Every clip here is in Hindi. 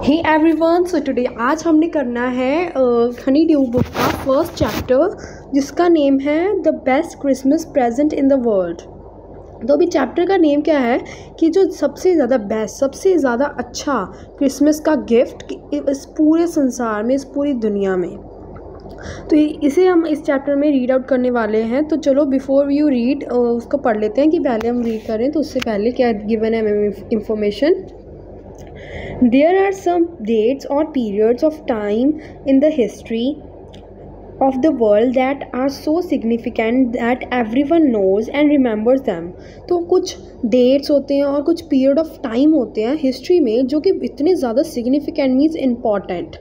हे एवरीवन, सो टुडे आज हमने करना है हनी ड्यू बुक का फर्स्ट चैप्टर जिसका नेम है the best Christmas present in the world. तो अभी चैप्टर का नेम क्या है कि जो सबसे ज़्यादा बेस्ट, सबसे ज़्यादा अच्छा क्रिसमस का गिफ्ट इस पूरे संसार में, इस पूरी दुनिया में। तो इसे हम इस चैप्टर में रीड आउट करने वाले हैं। तो चलो बिफोर यू रीड उसको पढ़ लेते हैं कि पहले हम रीड करें। तो उससे पहले क्या गिवन है information. There are some dates or periods of time in the history of the world that are so significant that everyone knows and remembers them। तो कुछ डेट्स होते हैं और कुछ पीरियड ऑफ टाइम होते हैं हिस्ट्री में जो कि इतने ज़्यादा सिग्निफिकेंट मीन्स इम्पॉर्टेंट,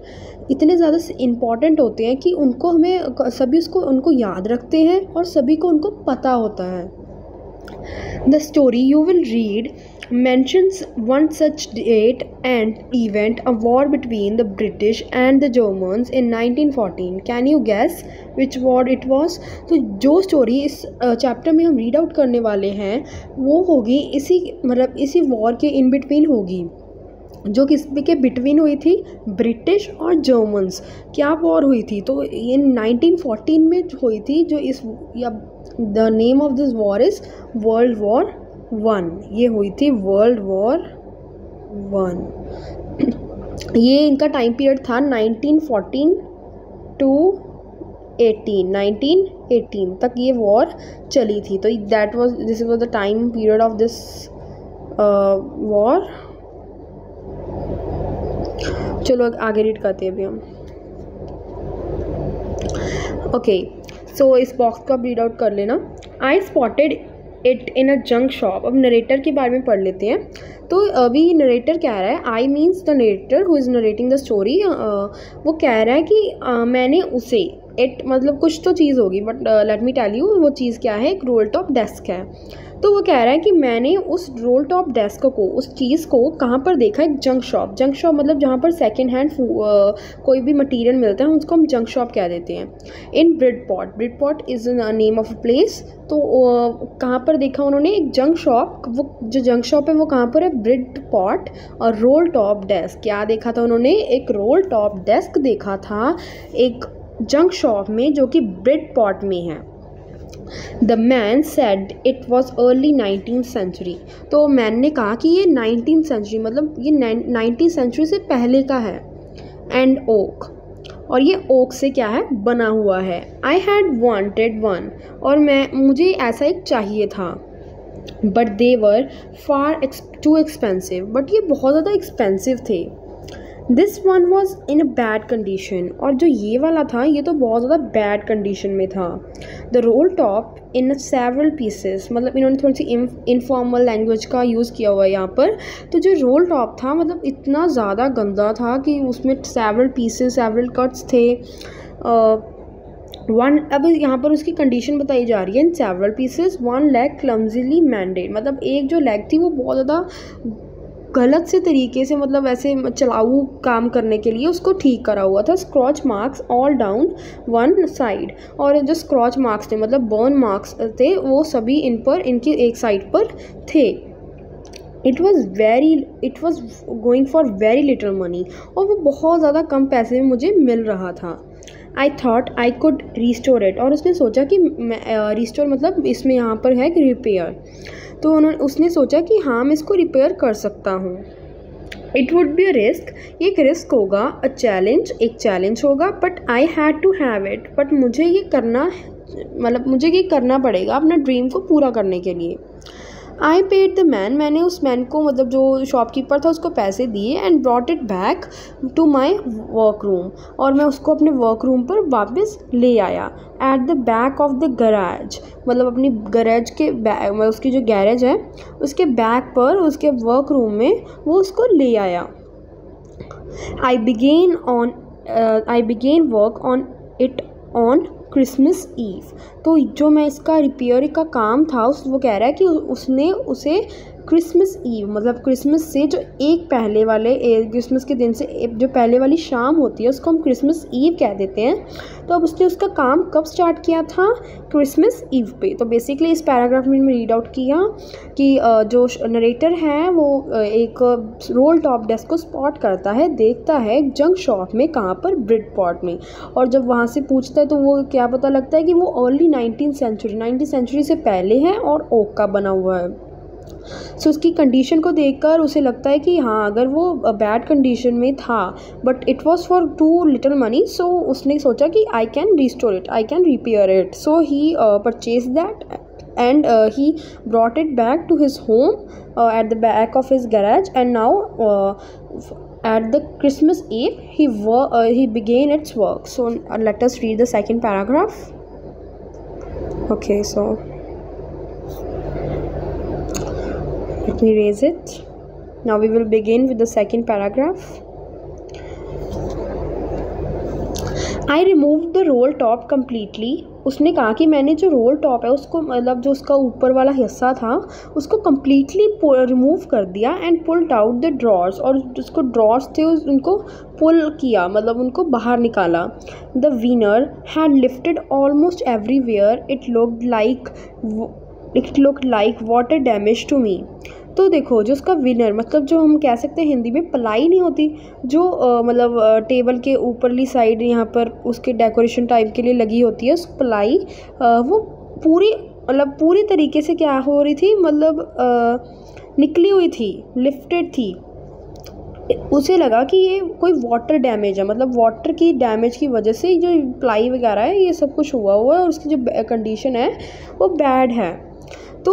इतने ज़्यादा इम्पॉर्टेंट होते हैं कि उनको हमें सभी उनको याद रखते हैं और सभी को उनको पता होता है। The story you will read mentions one such date and event, a war between the British and the Germans in 1914. Can you guess which war it was? तो जो स्टोरी इस चैप्टर में हम रीड आउट करने वाले हैं वो होगी इसी वॉर के इन बिटवीन होगी, जो किसके के बिटवीन हुई थी, ब्रिटिश और जर्मन्स। क्या वॉर हुई थी? तो ये 1914 में हुई थी। जो इस the name of this war is world war 1। ये हुई थी वर्ल्ड वॉर 1। ये इनका टाइम पीरियड था 1914 टू 1918 तक ये वॉर चली थी। तो this was the time period of this war. चलो आगे रीड करते हैं अभी हम। ओके, सो इस बॉक्स को आप रीड आउट कर लेना। आई spotted it in a junk shop. अब नरेटर के बारे में पढ़ लेते हैं। तो अभी नरेटर कह रहा है, I means the narrator who is narrating the story, वो कह रहा है कि मैंने उसे, इट मतलब कुछ तो चीज़ होगी, but let me tell you वो चीज़ क्या है। एक रोल टॉप डेस्क है। तो वो कह रहा है कि मैंने उस रोल टॉप डेस्क को, उस चीज़ को कहाँ पर देखा? एक जंक शॉप। जंक शॉप मतलब जहाँ पर सेकेंड हैंड कोई भी मटेरियल मिलता है उसको हम जंक शॉप कह देते हैं। In Bridport, Bridport is name of a place. तो कहाँ पर देखा उन्होंने? एक जंक शॉप। वो जो जंक शॉप है वो कहाँ पर है? ब्रिडपॉट। और रोल टॉप डेस्क, क्या देखा था उन्होंने? एक रोल टॉप डेस्क देखा था एक जंक शॉप में जो कि ब्रिडपॉट में है। The man said it was early 19th century। तो मैन ने कहा कि ये 19th century मतलब ये 19th century से पहले का है। And oak, और ये ओक से क्या है? बना हुआ है। I had wanted one, और मुझे ऐसा एक चाहिए था। But they were far too expensive, but ये बहुत ज़्यादा एक्सपेंसिव थे। This one was in a bad condition, और जो ये वाला था ये तो बहुत ज़्यादा बैड कंडीशन में था। The role top in several pieces, मतलब इन्होंने थोड़ी सी इनफॉर्मल लैंग्वेज का यूज़ किया हुआ है यहाँ पर। तो जो रोल टॉप था मतलब इतना ज़्यादा गंदा था कि उसमें सेवरल पीसेस, सेवरल कट्स थे। अब यहाँ पर उसकी कंडीशन बताई जा रही है। In several pieces one leg clumsily mended, मतलब एक जो लेग थी वो बहुत ज़्यादा गलत से तरीके से, मतलब ऐसे चलाऊ काम करने के लिए उसको ठीक करा हुआ था। Scratch marks all down one side, और जो स्क्रॉच मार्क्स थे मतलब बर्न मार्क्स थे वो सभी इनकी एक साइड पर थे। It was going for very little money, और वो बहुत ज़्यादा कम पैसे में मुझे मिल रहा था। I thought I could restore it, और उसने सोचा कि रिस्टोर मतलब इसमें यहाँ पर है कि रिपेयर। तो उसने सोचा कि हाँ मैं इसको रिपेयर कर सकता हूँ। It would be a risk, एक रिस्क होगा। अ चैलेंज, एक चैलेंज होगा। But I had to have it, but मुझे ये करना पड़ेगा अपना ड्रीम को पूरा करने के लिए। आई पेड द मैन, मैंने उस मैन को मतलब जो शॉपकीपर था उसको पैसे दिए। And brought it back to my work room, और मैं उसको अपने वर्क रूम पर वापस ले आया। At the back of the garage, मतलब अपनी गैरेज के बैक, मतलब उसकी जो गैरेज है उसके बैक पर, उसके वर्क रूम में वो उसको ले आया। I began work on it on Christmas Eve. तो जो मैं इसका रिपेयर का काम था वो कह रहा है कि उसने उसे क्रिसमस ईव, मतलब क्रिसमस से जो एक पहले वाले क्रिसमस के दिन से जो पहले वाली शाम होती है उसको हम क्रिसमस ईव कह देते हैं। तो अब उसने उसका काम कब स्टार्ट किया था? क्रिसमस ईव पे। तो बेसिकली इस पैराग्राफ में रीड आउट किया कि जो नरेटर है वो एक रोल टॉप डेस्क को स्पॉट करता है, देखता है जंक शॉप में, कहाँ पर? ब्रिडपॉर्ट में। और जब वहाँ से पूछता है तो वो क्या पता लगता है कि वो अर्ली 19th सेंचुरी से पहले है और ओक का बना हुआ है। सो उसकी कंडीशन को देखकर उसे लगता है कि हाँ, अगर वो बैड कंडीशन में था but it was for too little money, so उसने सोचा कि I can restore it, I can repair it. So he purchase that and he brought it back to his home at the back of his garage, and now at the Christmas Eve he began its work. So let us read the second paragraph. Okay, so let me raise it. Now we will begin with the second paragraph. I removed the roll top completely. उसने कहा कि मैंने जो रोल टॉप है उसको, मतलब जो उसका ऊपर वाला हिस्सा था उसको कम्प्लीटली रिमूव कर दिया, and pulled out the drawers, और उसको ड्रॉर्स थे उनको पुल किया, मतलब उनको बाहर निकाला। The veneer had lifted almost everywhere, it looked like water damage to me. तो देखो, जो उसका विनर, मतलब जो हम कह सकते हैं हिंदी में पलाई नहीं होती, जो मतलब टेबल के ऊपरली साइड यहाँ पर उसके डेकोरेशन टाइप के लिए लगी होती है, उस पलाई वो पूरी तरीके से क्या हो रही थी, मतलब निकली हुई थी, लिफ्टेड थी। उसे लगा कि ये कोई वाटर डैमेज है, मतलब वाटर की डैमेज की वजह से जो प्लाई वगैरह है ये सब कुछ हुआ है, और उसकी जो कंडीशन है वो बैड है। तो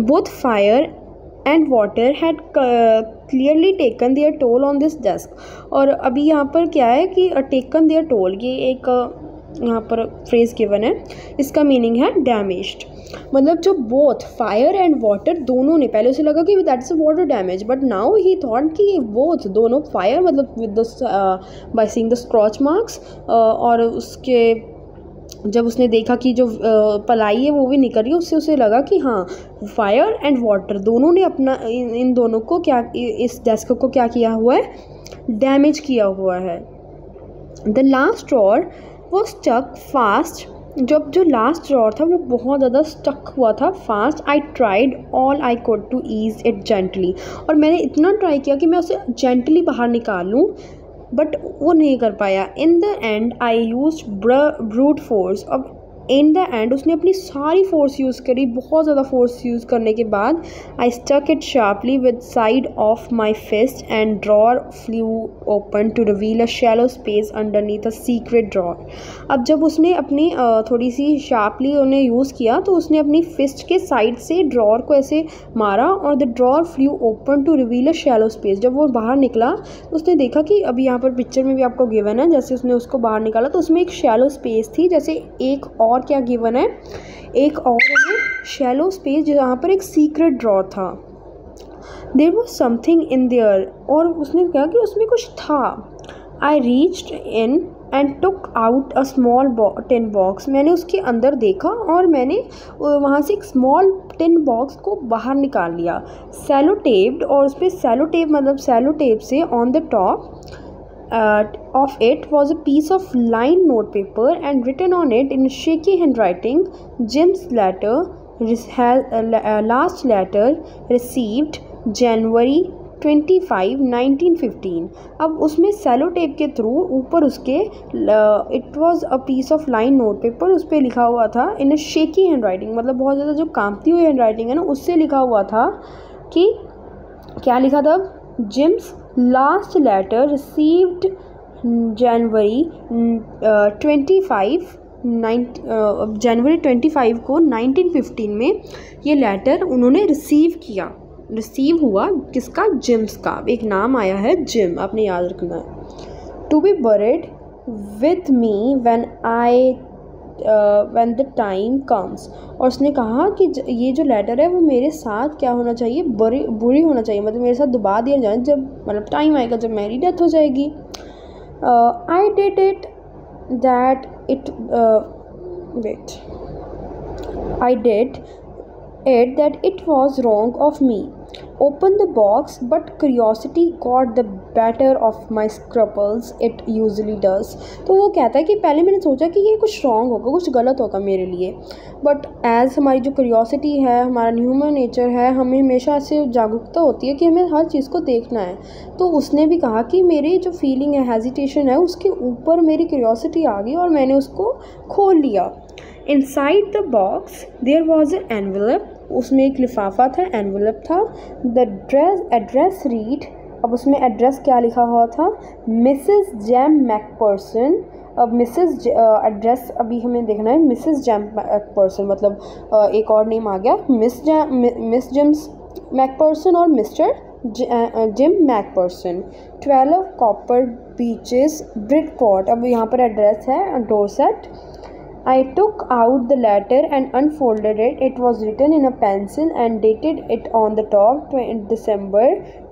both fire and water had clearly taken their toll on this desk. और अभी यहाँ पर क्या है कि taken their toll, ये एक यहाँ पर फ्रेज गिवन है, इसका मीनिंग है डैमेज्ड। मतलब जो बोथ फायर एंड वाटर दोनों ने, पहले उसे लगा कि that is a water damage, but now he thought कि बोथ दोनों, फायर मतलब with the by seeing the scratch marks, और उसके जब उसने देखा कि जो पलाई है वो भी निकल रही है, उससे उसे लगा कि हाँ, फायर एंड वाटर दोनों ने अपना इन दोनों को क्या, इस डेस्क को क्या किया हुआ है, डैमेज किया हुआ है। द लास्ट ड्रॉर वो स्टक फास्ट, जब जो लास्ट ड्रॉर था वो बहुत ज़्यादा स्टक हुआ था fast. I tried all I could to ease it gently, और मैंने इतना ट्राई किया कि मैं उसे जेंटली बाहर निकाल लूँ, बट वो नहीं कर पाया। In the and I use brute force, अब इन द एंड उसने अपनी सारी फोर्स यूज़ करी, बहुत ज़्यादा फोर्स यूज़ करने के बाद I stuck it sharply with side of my fist and drawer flew open to reveal a shallow space underneath a secret drawer. अब जब उसने अपनी थोड़ी सी शार्पली उन्हें यूज़ किया तो उसने अपनी फिस्ट के साइड से ड्रॉर को ऐसे मारा, और the drawer flew open to reveal a shallow space. जब वो बाहर निकला तो उसने देखा कि अभी यहाँ पर पिक्चर में भी आपको गिवन है, जैसे उसने उसको बाहर निकाला तो उसमें एक शैलो स्पेस थी, जैसे एक और क्या गिवन है, एक और शैलो स्पेस जहाँ पर एक सीक्रेट ड्रॉर था। There was something in there, और उसने कहा कि उसमें कुछ था। I reached in and took out a small tin box, मैंने उसके अंदर देखा और मैंने वहाँ से एक स्मॉल टिन बॉक्स को बाहर निकाल लिया। सेलो टेप्ड, और उस पर सेलो टेप, मतलब सेलो टेप से on the top of it was a piece of lined notepaper and written on it in shaky handwriting, Jim's letter, last letter received January 25, 1915। अब उसमें सेलो टेप के थ्रू ऊपर उसके it was a piece of line note paper, उस पर लिखा हुआ था in a shaky hand writing, मतलब बहुत ज़्यादा जो कांपती हुई हैंड राइटिंग है ना, उससे लिखा हुआ था कि क्या लिखा था, जिम्स लास्ट लेटर रिसीव्ड जनवरी 25 को 1915 में ये लेटर उन्होंने रिसीव हुआ। किसका? जिम्स का। एक नाम आया है जिम, आपने याद रखना है। To be buried with me when the time comes, और उसने कहा कि ये जो लेटर है वो मेरे साथ क्या होना चाहिए, बुरी होना चाहिए, मतलब मेरे साथ दबा दिया जाए जब, मतलब टाइम आएगा जब मेरी डेथ हो जाएगी। I did it that it wait I did it that it was wrong of me. Opened the box, but curiosity got the better of my scruples. It usually does. तो वो कहता है कि पहले मैंने सोचा कि ये कुछ रॉन्ग होगा, कुछ गलत होगा मेरे लिए, बट एज़ हमारी जो क्यूरियोसिटी है, हमारा ह्यूमन नेचर है, हमें हमेशा से जागरूकता होती है कि हमें हर चीज़ को देखना है. तो उसने भी कहा कि मेरी जो फीलिंग है, हेजिटेशन है, उसके ऊपर मेरी क्यूरियोसिटी आ गई और मैंने उसको खोल लिया. Inside the box there was an envelope. उसमें एक लिफाफा था, एनवेलप था. The address read. अब उसमें एड्रेस क्या लिखा हुआ था? Mrs Jem McPherson. अब मिसेस एड्रेस अभी हमें देखना है. मिसेस जेम मैकपर्सन मतलब एक और नेम आ गया, मिस जेम्स मैकपर्सन और Mister Jim McPherson. 12 Copper Beeches Bridport. अब यहाँ पर एड्रेस है Dorset. I took out the letter and unfolded it. It was written in a pencil and dated it on the top December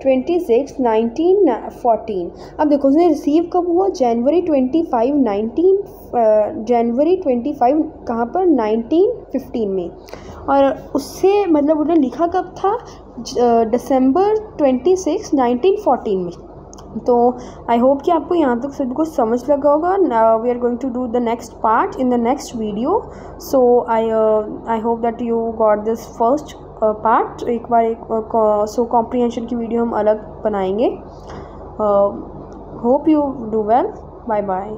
26, 1914. अब देखो उसने रिसीव कब हुआ? जनवरी 25 कहाँ पर? 1915 में. और उससे मतलब उन्होंने लिखा कब था? दिसंबर 26, 1914 में. तो आई होप कि आपको यहाँ तक सब कुछ समझ लगा होगा. We are going to do the next part in the next video. So I hope that you got this first part. एक बार सो कॉम्प्रिहेंशन की वीडियो हम अलग बनाएंगे. Hope you do well. Bye bye.